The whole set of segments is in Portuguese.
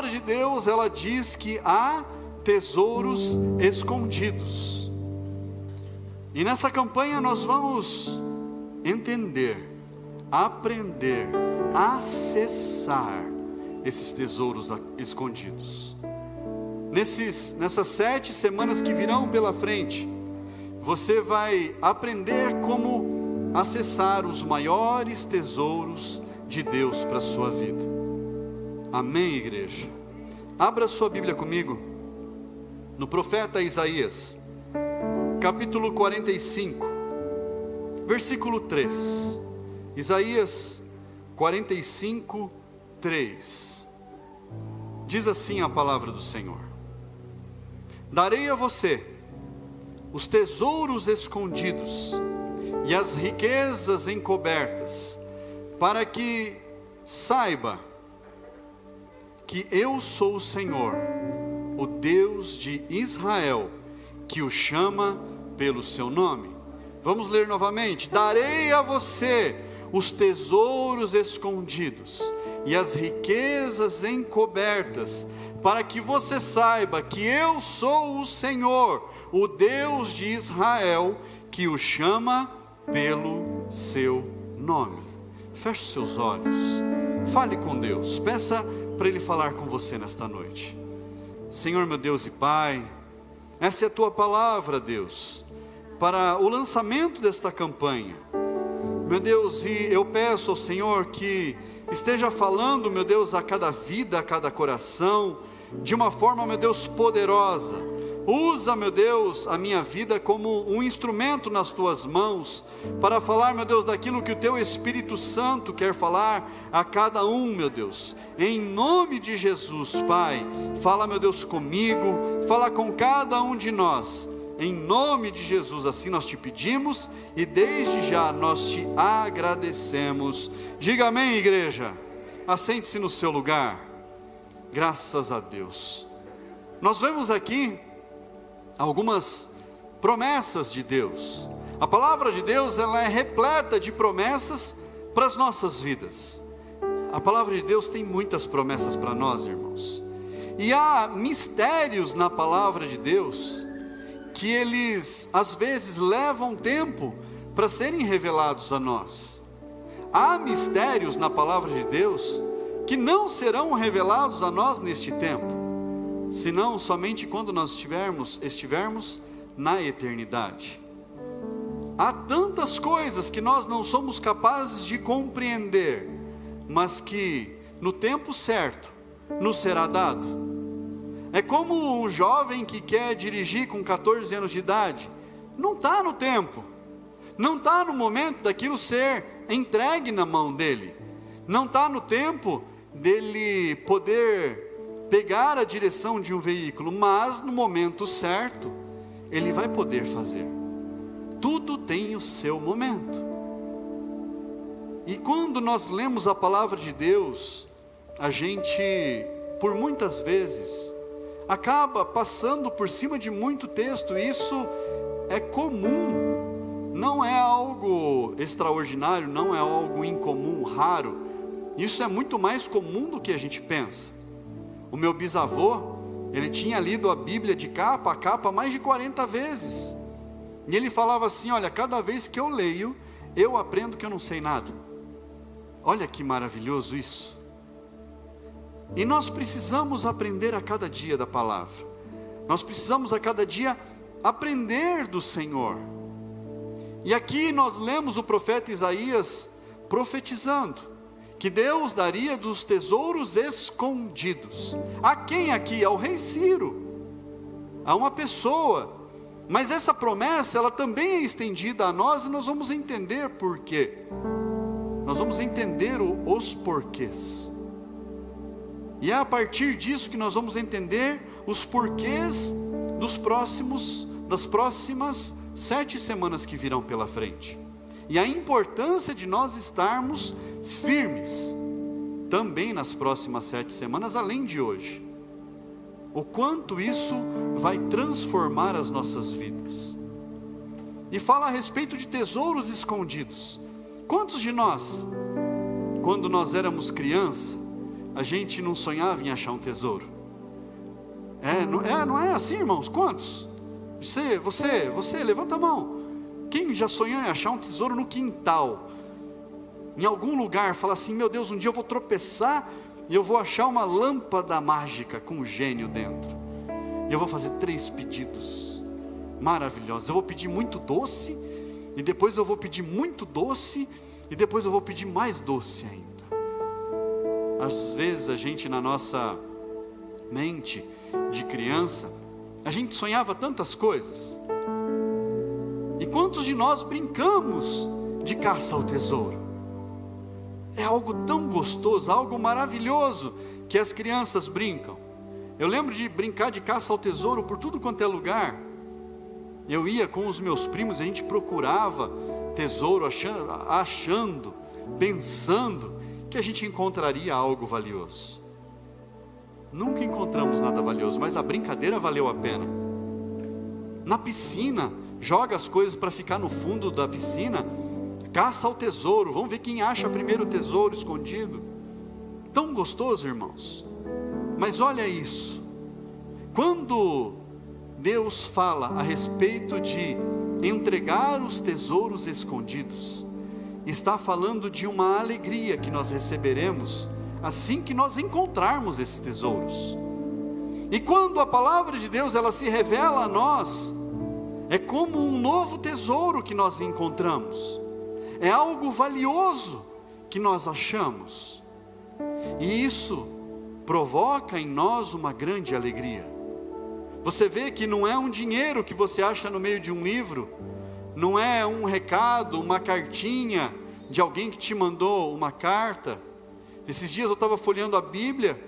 palavra de Deus, ela diz que há tesouros escondidos. E nessa campanha nós vamos entender, aprender, acessar esses tesouros escondidos. Nessas 7 semanas que virão pela frente, você vai aprender como acessar os maiores tesouros de Deus para a sua vida. Amém, igreja? Abra sua Bíblia comigo, no profeta Isaías, capítulo 45, versículo 3. Isaías 45, 3. Diz assim a palavra do Senhor: darei a você os tesouros escondidos e as riquezas encobertas, para que saiba que eu sou o Senhor, o Deus de Israel, que o chama pelo seu nome. Vamos ler novamente: darei a você os tesouros escondidos e as riquezas encobertas, para que você saiba que eu sou o Senhor, o Deus de Israel, que o chama pelo seu nome. Feche os seus olhos, fale com Deus, peça para Ele falar com você nesta noite. Senhor meu Deus e Pai, essa é a Tua palavra, Deus, para o lançamento desta campanha. Meu Deus, e eu peço ao Senhor que esteja falando, meu Deus, a cada vida, a cada coração, de uma forma, meu Deus, poderosa. Usa, meu Deus, a minha vida como um instrumento nas Tuas mãos, para falar, meu Deus, daquilo que o Teu Espírito Santo quer falar a cada um, meu Deus. Em nome de Jesus, Pai, fala, meu Deus, comigo, fala com cada um de nós. Em nome de Jesus, assim nós te pedimos e desde já nós te agradecemos. Diga amém, igreja. Assente-se no seu lugar. Graças a Deus. Nós vemos aqui algumas promessas de Deus. A palavra de Deus, ela é repleta de promessas para as nossas vidas. A palavra de Deus tem muitas promessas para nós, irmãos. E há mistérios na palavra de Deus que eles às vezes levam tempo para serem revelados a nós. Há mistérios na palavra de Deus que não serão revelados a nós neste tempo, senão somente quando nós estivermos na eternidade. Há tantas coisas que nós não somos capazes de compreender, mas que no tempo certo nos será dado. É como um jovem que quer dirigir com 14 anos de idade. Não está no tempo, não está no momento daquilo ser entregue na mão dele, não está no tempo dele poder pegar a direção de um veículo, mas no momento certo, ele vai poder fazer. Tudo tem o seu momento. E quando nós lemos a palavra de Deus, a gente, por muitas vezes, acaba passando por cima de muito texto. Isso é comum, não é algo extraordinário, não é algo incomum, raro. Isso é muito mais comum do que a gente pensa. O meu bisavô, ele tinha lido a Bíblia de capa a capa mais de 40 vezes. E ele falava assim: olha, cada vez que eu leio, eu aprendo que eu não sei nada. Olha que maravilhoso isso. E nós precisamos aprender a cada dia da palavra. Nós precisamos a cada dia aprender do Senhor. E aqui nós lemos o profeta Isaías profetizando que Deus daria dos tesouros escondidos. A quem aqui? Ao rei Ciro, a uma pessoa. Mas essa promessa, ela também é estendida a nós, e nós vamos entender por quê. Nós vamos entender os porquês. E é a partir disso que nós vamos entender os porquês das próximas 7 semanas que virão pela frente. E a importância de nós estarmos firmes também nas próximas 7 semanas, além de hoje. O quanto isso vai transformar as nossas vidas. E fala a respeito de tesouros escondidos. Quantos de nós, quando nós éramos criança, a gente não sonhava em achar um tesouro? Não é assim, irmãos? Quantos? Você, levanta a mão. Quem já sonhou em achar um tesouro no quintal? Em algum lugar, fala assim, meu Deus, um dia eu vou tropeçar e eu vou achar uma lâmpada mágica com um gênio dentro. E eu vou fazer 3 pedidos maravilhosos. Eu vou pedir muito doce, e depois eu vou pedir muito doce, e depois eu vou pedir mais doce ainda. Às vezes a gente, na nossa mente de criança, a gente sonhava tantas coisas. E quantos de nós brincamos de caça ao tesouro? É algo tão gostoso, algo maravilhoso que as crianças brincam. Eu lembro de brincar de caça ao tesouro por tudo quanto é lugar. Eu ia com os meus primos, a gente procurava tesouro, achando, pensando que a gente encontraria algo valioso. Nunca encontramos nada valioso, mas a brincadeira valeu a pena. Na piscina, joga as coisas para ficar no fundo da piscina, caça ao tesouro, vamos ver quem acha primeiro o tesouro escondido. Tão gostoso, irmãos. Mas olha isso, quando Deus fala a respeito de entregar os tesouros escondidos, está falando de uma alegria que nós receberemos assim que nós encontrarmos esses tesouros. E quando a palavra de Deus ela se revela a nós, é como um novo tesouro que nós encontramos, é algo valioso que nós achamos, e isso provoca em nós uma grande alegria. Você vê que não é um dinheiro que você acha no meio de um livro, não é um recado, uma cartinha de alguém que te mandou uma carta. Esses dias eu estava folheando a Bíblia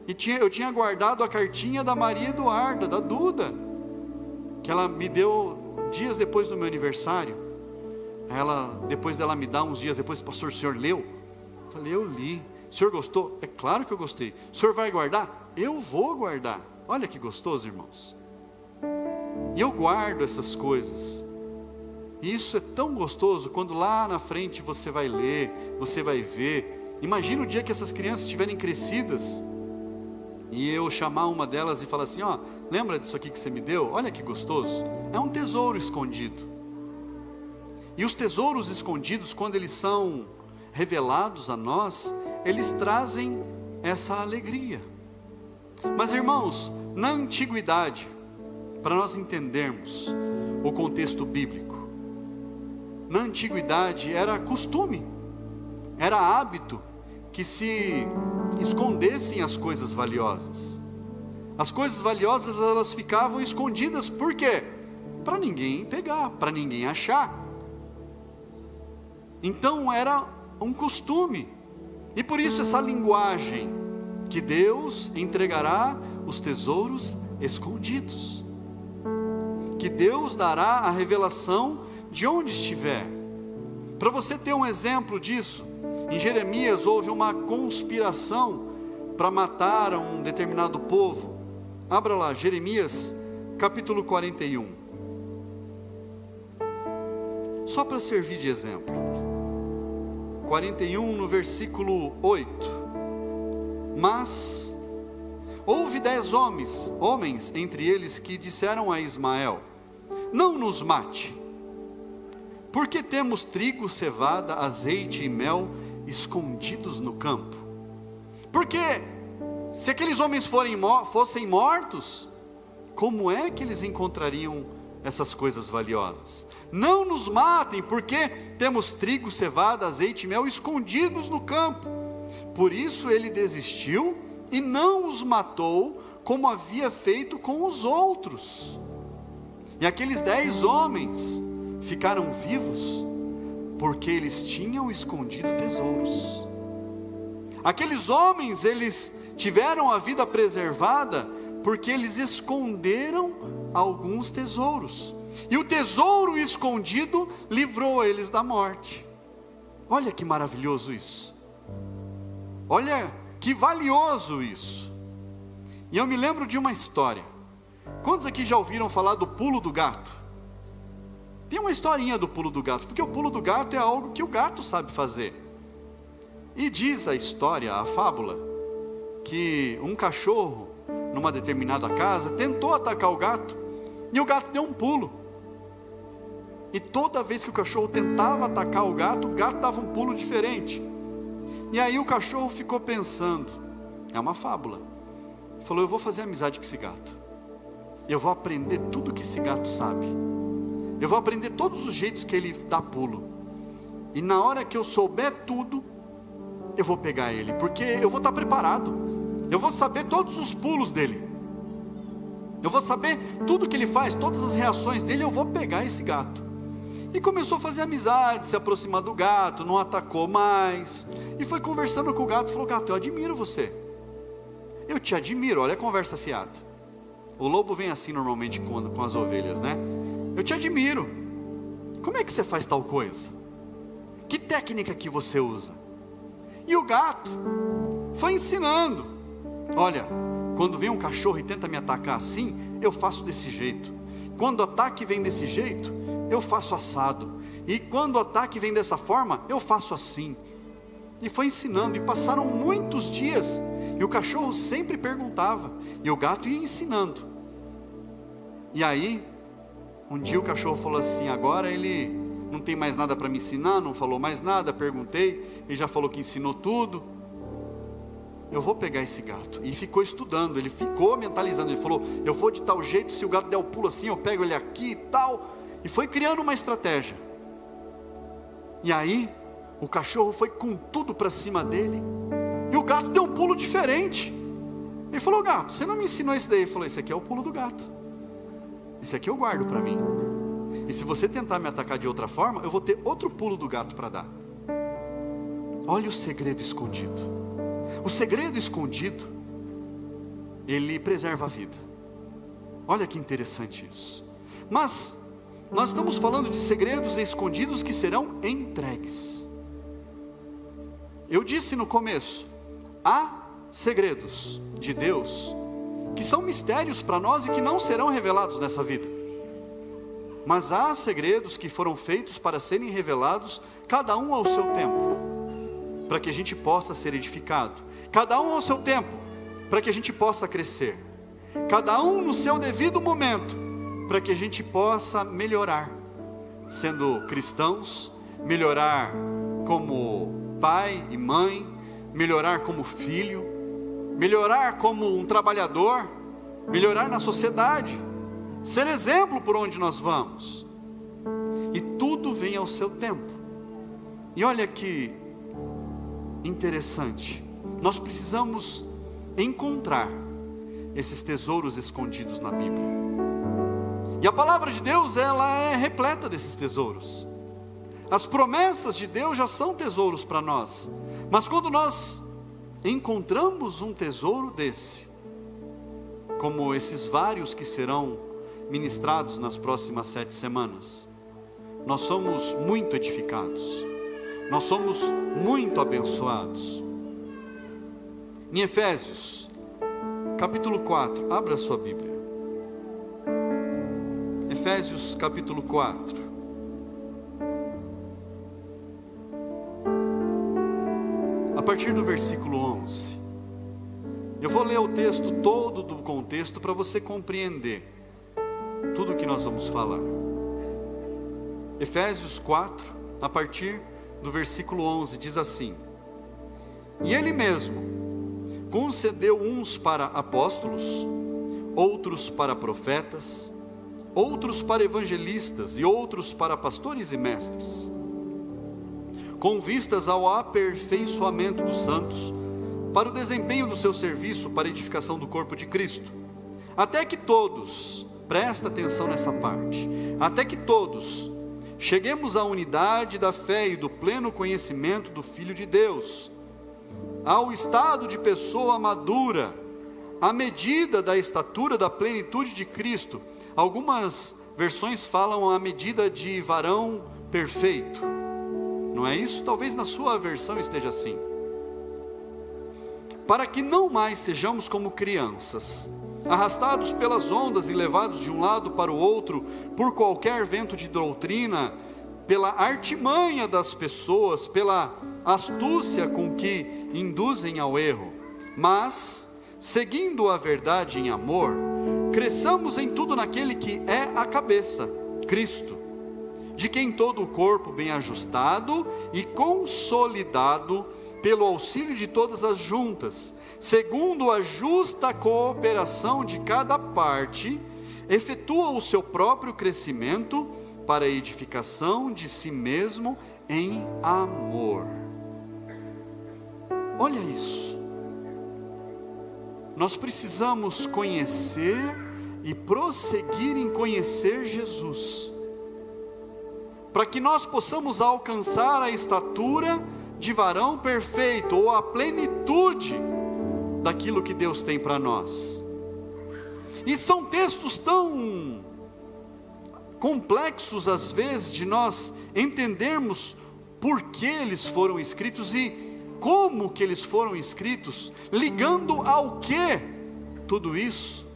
e eu tinha guardado a cartinha da Maria Eduarda, da Duda, que ela me deu dias depois do meu aniversário. Depois dela me dar uns dias depois, pastor, o senhor leu? Eu falei, eu li. O senhor gostou? É claro que eu gostei. O senhor vai guardar? Eu vou guardar. Olha que gostoso, irmãos. E eu guardo essas coisas. E isso é tão gostoso quando lá na frente você vai ler, você vai ver. Imagina o dia que essas crianças estiverem crescidas e eu chamar uma delas e falar assim, ó, lembra disso aqui que você me deu? Olha que gostoso. É um tesouro escondido. E os tesouros escondidos, quando eles são revelados a nós, eles trazem essa alegria. Mas irmãos, na antiguidade, para nós entendermos o contexto bíblico, na antiguidade era costume, era hábito que se escondessem as coisas valiosas. As coisas valiosas elas ficavam escondidas, por quê? Para ninguém pegar, para ninguém achar. Então era um costume, e por isso essa linguagem, que Deus entregará os tesouros escondidos, que Deus dará a revelação de onde estiver. Para você ter um exemplo disso, em Jeremias houve uma conspiração para matar um determinado povo. Abra lá, Jeremias capítulo 41, só para servir de exemplo. 41 no versículo 8. Mas houve 10 homens entre eles que disseram a Ismael, não nos mate, porque temos trigo, cevada, azeite e mel escondidos no campo. Porque se aqueles homens fossem mortos, como é que eles encontrariam essas coisas valiosas? Não nos matem, porque temos trigo, cevada, azeite e mel escondidos no campo. Por isso ele desistiu e não os matou, como havia feito com os outros. E aqueles 10 homens ficaram vivos, porque eles tinham escondido tesouros. Aqueles homens, eles tiveram a vida preservada, porque eles esconderam alguns tesouros. E o tesouro escondido livrou eles da morte. Olha que maravilhoso isso. Olha que valioso isso. E eu me lembro de uma história. Quantos aqui já ouviram falar do pulo do gato? Tem uma historinha do pulo do gato, porque o pulo do gato é algo que o gato sabe fazer. E diz a história, a fábula, que um cachorro, numa determinada casa, tentou atacar o gato, e o gato deu um pulo. E toda vez que o cachorro tentava atacar o gato dava um pulo diferente. E aí o cachorro ficou pensando, é uma fábula, falou: eu vou fazer amizade com esse gato, eu vou aprender tudo que esse gato sabe, eu vou aprender todos os jeitos que ele dá pulo, e na hora que eu souber tudo, eu vou pegar ele, porque eu vou estar preparado, eu vou saber todos os pulos dele, eu vou saber tudo que ele faz, todas as reações dele, eu vou pegar esse gato. E começou a fazer amizade, se aproximar do gato, não atacou mais, e foi conversando com o gato, falou: gato, eu admiro você, eu te admiro, olha a conversa fiada. O lobo vem assim normalmente com as ovelhas, né? Eu te admiro, como é que você faz tal coisa? Que técnica que você usa? E o gato foi ensinando: olha, quando vem um cachorro e tenta me atacar assim, eu faço desse jeito. Quando o ataque vem desse jeito, eu faço assado. E quando o ataque vem dessa forma, eu faço assim. E foi ensinando, e passaram muitos dias, e o cachorro sempre perguntava, e o gato ia ensinando. E aí, um dia o cachorro falou assim: agora ele não tem mais nada para me ensinar, não falou mais nada, perguntei, ele já falou que ensinou tudo, eu vou pegar esse gato. E ficou estudando, ele ficou mentalizando, ele falou: eu vou de tal jeito, se o gato der o pulo assim, eu pego ele aqui e tal. E foi criando uma estratégia. E aí, o cachorro foi com tudo para cima dele, e o gato deu um pulo diferente. Ele falou: gato, você não me ensinou isso daí? Ele falou: esse aqui é o pulo do gato, esse aqui eu guardo para mim, e se você tentar me atacar de outra forma, eu vou ter outro pulo do gato para dar. Olha o segredo escondido. O segredo escondido, ele preserva a vida. Olha que interessante isso. Mas nós estamos falando de segredos escondidos que serão entregues. Eu disse no começo, há segredos de Deus que são mistérios para nós e que não serão revelados nessa vida. Mas há segredos que foram feitos para serem revelados, cada um ao seu tempo, para que a gente possa ser edificado, cada um ao seu tempo, para que a gente possa crescer, cada um no seu devido momento, para que a gente possa melhorar, sendo cristãos, melhorar como pai e mãe, melhorar como filho, melhorar como um trabalhador, melhorar na sociedade, ser exemplo por onde nós vamos. E tudo vem ao seu tempo. E olha que interessante, nós precisamos encontrar esses tesouros escondidos na Bíblia. E a palavra de Deus, ela é repleta desses tesouros. As promessas de Deus já são tesouros para nós. Mas quando nós encontramos um tesouro desse, como esses vários que serão ministrados nas próximas 7 semanas, nós somos muito edificados, nós somos muito abençoados. Em Efésios, capítulo 4, abra a sua Bíblia. Efésios capítulo 4. A partir do versículo 11. Eu vou ler o texto todo do contexto para você compreender tudo o que nós vamos falar. Efésios 4, a partir do versículo 11, diz assim: E Ele mesmo concedeu uns para apóstolos, outros para profetas, outros para evangelistas e outros para pastores e mestres, com vistas ao aperfeiçoamento dos santos, para o desempenho do seu serviço para a edificação do corpo de Cristo, até que todos, presta atenção nessa parte, até que todos cheguemos à unidade da fé e do pleno conhecimento do Filho de Deus, ao estado de pessoa madura, à medida da estatura da plenitude de Cristo. Algumas versões falam à medida de varão perfeito, não é isso? Talvez na sua versão esteja assim. Para que não mais sejamos como crianças, arrastados pelas ondas e levados de um lado para o outro, por qualquer vento de doutrina, pela artimanha das pessoas, pela astúcia com que induzem ao erro. Mas, seguindo a verdade em amor, cresçamos em tudo naquele que é a cabeça, Cristo, de quem todo o corpo bem ajustado e consolidado pelo auxílio de todas as juntas, segundo a justa cooperação de cada parte, efetua o seu próprio crescimento para a edificação de si mesmo em amor. Olha isso. Nós precisamos conhecer e prosseguir em conhecer Jesus, para que nós possamos alcançar a estatura de varão perfeito, ou a plenitude daquilo que Deus tem para nós. E são textos tão complexos às vezes de nós entendermos por que eles foram escritos e como que eles foram escritos, ligando ao que tudo isso.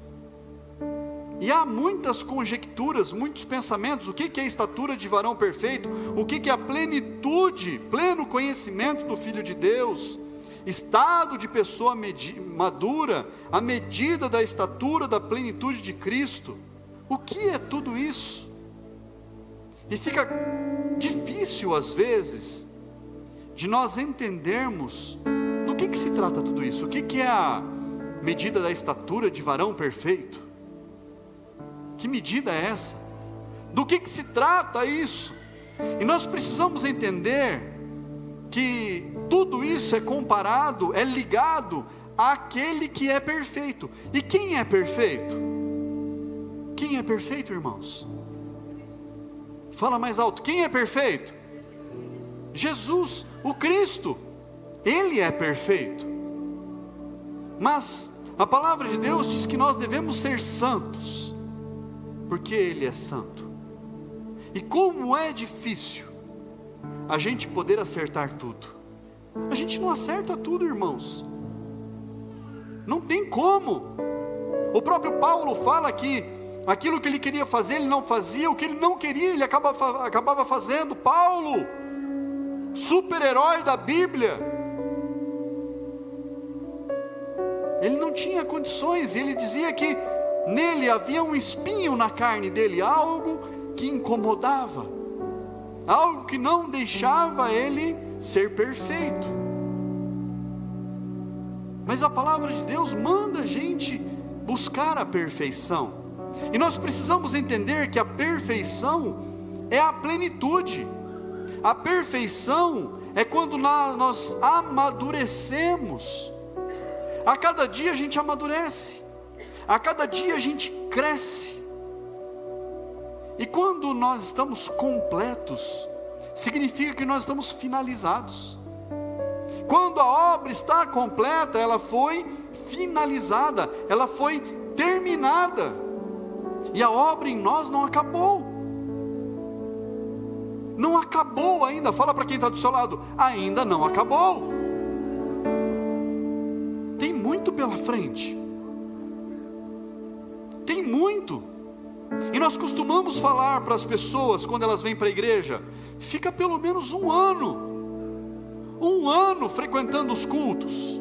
E há muitas conjecturas, muitos pensamentos. O que é a estatura de varão perfeito? O que é a plenitude, pleno conhecimento do Filho de Deus? Estado de pessoa madura, a medida da estatura da plenitude de Cristo. O que é tudo isso? E fica difícil às vezes de nós entendermos do que se trata tudo isso. O que é a medida da estatura de varão perfeito? Que medida é essa? Do que se trata isso? E nós precisamos entender que tudo isso é comparado, é ligado àquele que é perfeito. E quem é perfeito? Quem é perfeito, irmãos? Fala mais alto. Quem é perfeito? Jesus, o Cristo. Ele é perfeito. Mas a palavra de Deus diz que nós devemos ser santos, porque Ele é santo. E como é difícil a gente poder acertar tudo. A gente não acerta tudo, irmãos. Não tem como. O próprio Paulo fala que aquilo que ele queria fazer, ele não fazia. O que ele não queria, ele acabava fazendo. Paulo, super-herói da Bíblia, ele não tinha condições. Ele dizia que nele havia um espinho na carne dele, algo que incomodava, algo que não deixava ele ser perfeito. Mas a palavra de Deus manda a gente buscar a perfeição, e nós precisamos entender que a perfeição é a plenitude. A perfeição é quando nós amadurecemos. A cada dia a gente amadurece, a cada dia a gente cresce. E quando nós estamos completos, significa que nós estamos finalizados. Quando a obra está completa, ela foi finalizada, ela foi terminada. E a obra em nós não acabou. Não acabou ainda. Fala para quem está do seu lado: ainda não acabou. Tem muito pela frente. Tem muito. E nós costumamos falar para as pessoas, quando elas vêm para a igreja: fica pelo menos um ano frequentando os cultos,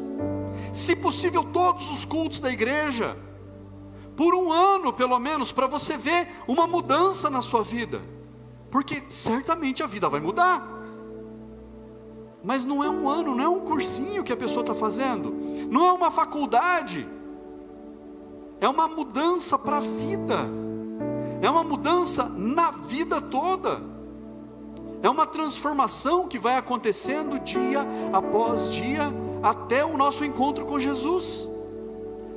se possível todos os cultos da igreja, por um ano pelo menos, para você ver uma mudança na sua vida, porque certamente a vida vai mudar. Mas não é um ano, não é um cursinho que a pessoa está fazendo, não é uma faculdade, é uma mudança para a vida, é uma mudança na vida toda, é uma transformação que vai acontecendo dia após dia, até o nosso encontro com Jesus,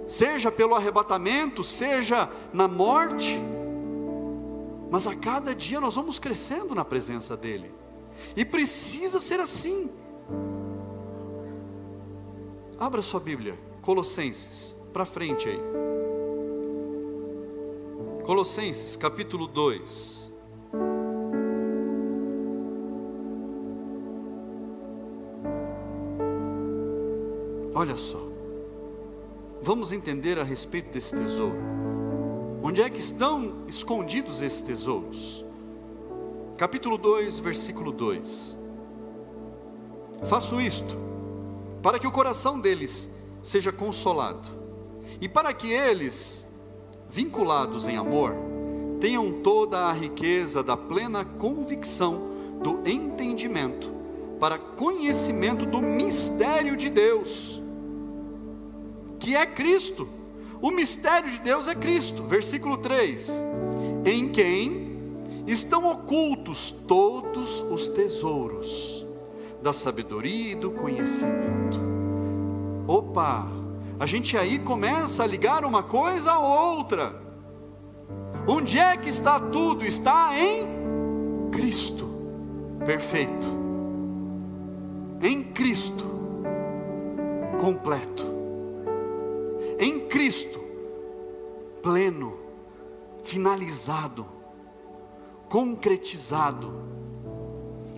seja pelo arrebatamento, seja na morte, mas a cada dia nós vamos crescendo na presença dEle, e precisa ser assim. Abra sua Bíblia, Colossenses, para frente aí, Colossenses capítulo 2, olha só, vamos entender a respeito desse tesouro. Onde é que estão escondidos esses tesouros? Capítulo 2, versículo 2. Faço isto, para que o coração deles seja consolado, e para que eles, vinculados em amor, tenham toda a riqueza da plena convicção do entendimento, para conhecimento do mistério de Deus, que é Cristo. O mistério de Deus é Cristo. Versículo 3: em quem estão ocultos todos os tesouros da sabedoria e do conhecimento. Opa, a gente aí começa a ligar uma coisa a outra. Onde é que está tudo? Está em Cristo, perfeito, em Cristo, completo, em Cristo, pleno, finalizado, concretizado,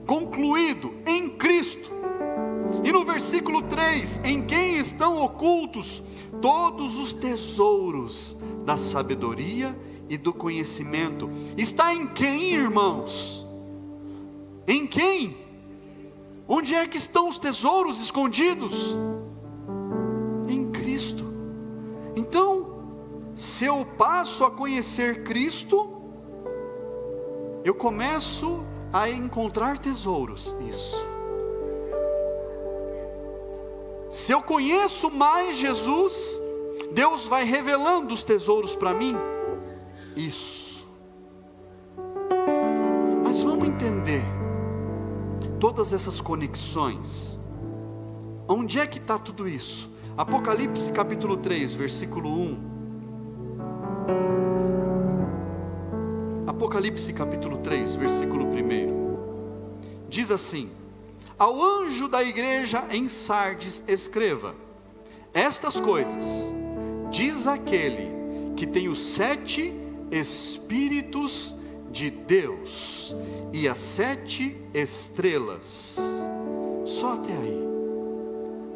concluído em Cristo. E no versículo 3, em quem estão ocultos todos os tesouros da sabedoria e do conhecimento. Está em quem, irmãos? Em quem? Onde é que estão os tesouros escondidos? Em Cristo. Então, se eu passo a conhecer Cristo, eu começo a encontrar tesouros. Isso. Se eu conheço mais Jesus, Deus vai revelando os tesouros para mim. Isso. Mas vamos entender todas essas conexões. Onde é que está tudo isso? Apocalipse capítulo 3, versículo 1. Apocalipse capítulo 3, versículo 1. Diz assim: ao anjo da igreja em Sardes escreva: estas coisas diz aquele que tem os 7 Espíritos de Deus e as 7 estrelas. Só até aí.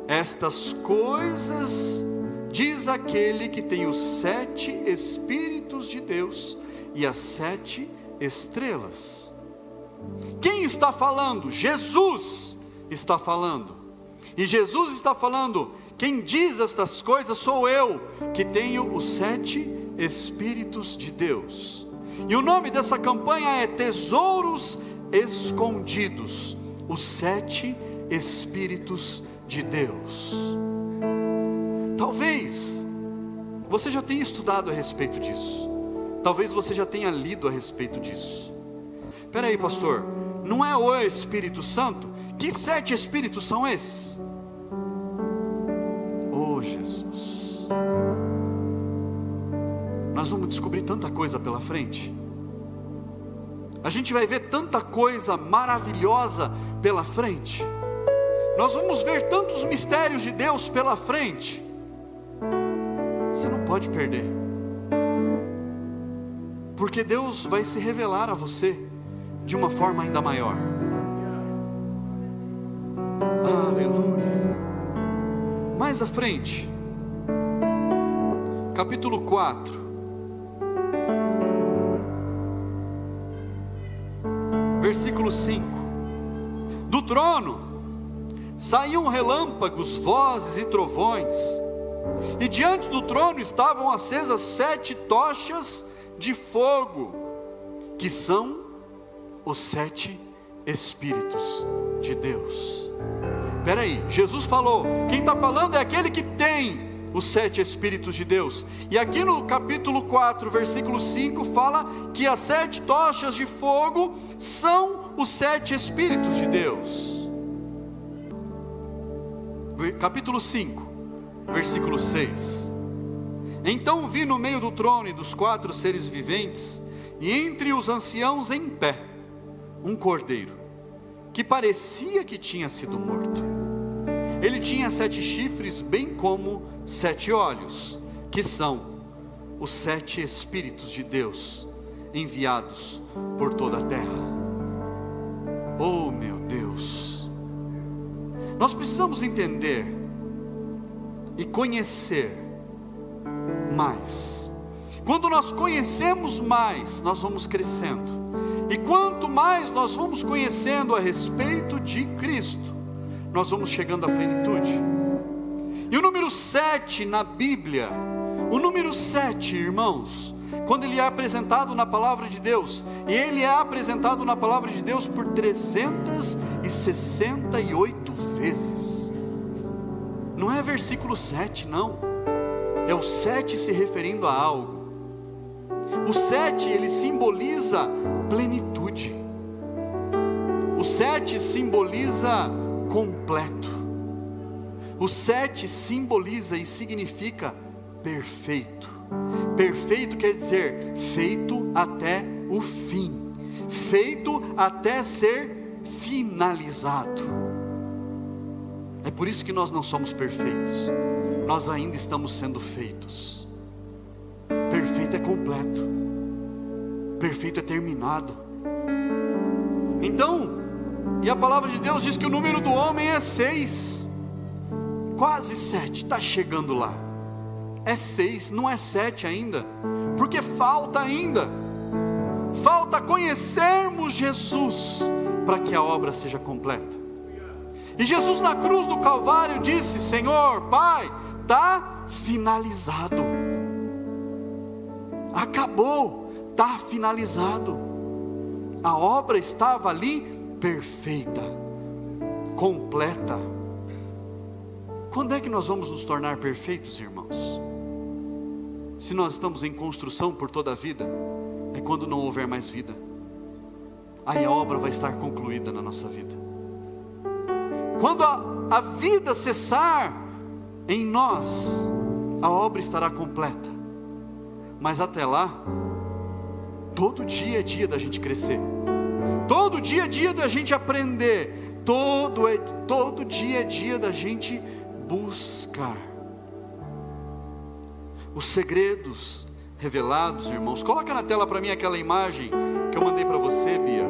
Estas coisas diz aquele que tem os 7 Espíritos de Deus e as 7 estrelas. Quem está falando? Jesus está falando. E Jesus está falando: quem diz estas coisas sou eu, que tenho os 7 Espíritos de Deus. E o nome dessa campanha é Tesouros Escondidos, os 7 Espíritos de Deus. Talvez você já tenha estudado a respeito disso. Talvez você já tenha lido a respeito disso. Espera aí, pastor, não é o Espírito Santo? Que 7 Espíritos são esses? Oh, Jesus! Nós vamos descobrir tanta coisa pela frente. A gente vai ver tanta coisa maravilhosa pela frente. Nós vamos ver tantos mistérios de Deus pela frente. Você não pode perder. Porque Deus vai se revelar a você de uma forma ainda maior. Aleluia. Mais à frente, capítulo 4, versículo 5. Do trono saíam relâmpagos, vozes e trovões, e diante do trono estavam acesas 7 tochas de fogo, que são os 7 Espíritos de Deus. Espera aí, Jesus falou, quem está falando é aquele que tem os 7 Espíritos de Deus. E aqui no capítulo 4, versículo 5, fala que as 7 tochas de fogo são os 7 Espíritos de Deus. Capítulo 5, versículo 6. Então vi no meio do trono e dos 4 seres viventes, e entre os anciãos em pé, um cordeiro, que parecia que tinha sido morto. Ele tinha 7 chifres, bem como 7 olhos, que são os 7 Espíritos de Deus, enviados por toda a terra. Oh meu Deus! Nós precisamos entender e conhecer mais. Quando nós conhecemos mais, nós vamos crescendo. E quanto mais nós vamos conhecendo a respeito de Cristo, nós vamos chegando à plenitude. E o número 7 na Bíblia, o número 7, irmãos, quando ele é apresentado na palavra de Deus, e ele é apresentado na palavra de Deus por 368 vezes, não é versículo 7 não, é o 7 se referindo a algo. O 7 ele simboliza plenitude, o 7 simboliza completo, o 7 simboliza e significa perfeito. Perfeito quer dizer feito até o fim, feito até ser finalizado. É por isso que nós não somos perfeitos, nós ainda estamos sendo feitos. Perfeito é completo, perfeito é terminado. Então, e a palavra de Deus diz que o número do homem é 6, quase 7, está chegando lá. É 6, não é 7 ainda, porque falta ainda, falta conhecermos Jesus, para que a obra seja completa. E Jesus na cruz do Calvário disse: Senhor, Pai, está finalizado, acabou, está finalizado, a obra estava ali perfeita, completa. Quando é que nós vamos nos tornar perfeitos, irmãos? Se nós estamos em construção por toda a vida, é quando não houver mais vida, aí a obra vai estar concluída na nossa vida. Quando a vida cessar em nós, a obra estará completa. Mas até lá, todo dia é dia da gente crescer, todo dia é dia da gente aprender, todo dia é dia da gente buscar os segredos revelados, irmãos. Coloca na tela para mim aquela imagem que eu mandei para você, Bia,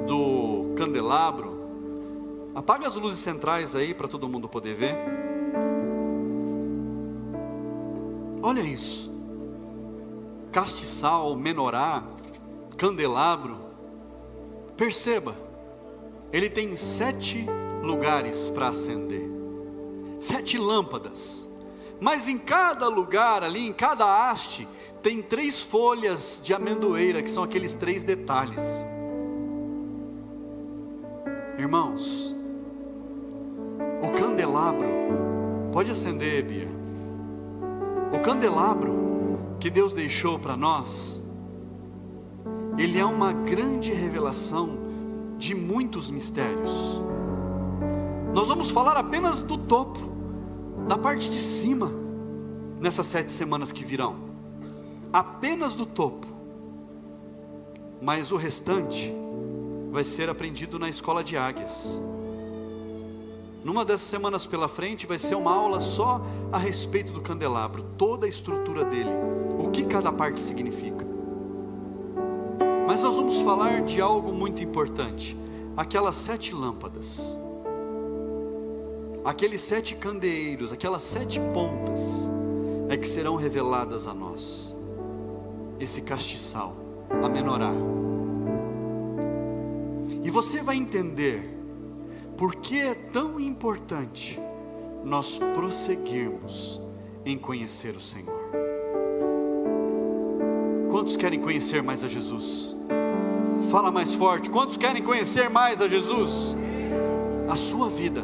do candelabro. Apaga as luzes centrais aí para todo mundo poder ver. Olha isso: castiçal, menorá, candelabro. Perceba, ele tem 7 lugares para acender, 7 lâmpadas, mas em cada lugar ali, em cada haste, tem 3 folhas de amendoeira, que são aqueles 3 detalhes. Irmãos, o candelabro, pode acender, Bia, o candelabro que Deus deixou para nós, ele é uma grande revelação de muitos mistérios. Nós vamos falar apenas do topo, da parte de cima, nessas 7 semanas que virão, apenas do topo, mas o restante vai ser aprendido na escola de águias. Numa dessas semanas pela frente vai ser uma aula só a respeito do candelabro, toda a estrutura dele, o que cada parte significa. Mas nós vamos falar de algo muito importante: aquelas 7 lâmpadas, aqueles 7 candeeiros, aquelas 7 pontas, é que serão reveladas a nós. Esse castiçal, a menorá. E você vai entender por que é tão importante nós prosseguirmos em conhecer o Senhor. Quantos querem conhecer mais a Jesus? Fala mais forte. Quantos querem conhecer mais a Jesus? A sua vida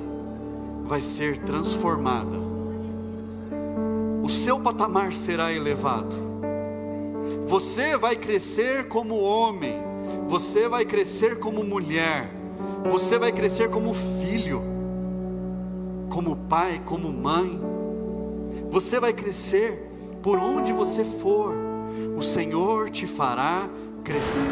vai ser transformada, o seu patamar será elevado, você vai crescer como homem, você vai crescer como mulher, você vai crescer como filho, como pai, como mãe, você vai crescer por onde você for, o Senhor te fará crescer.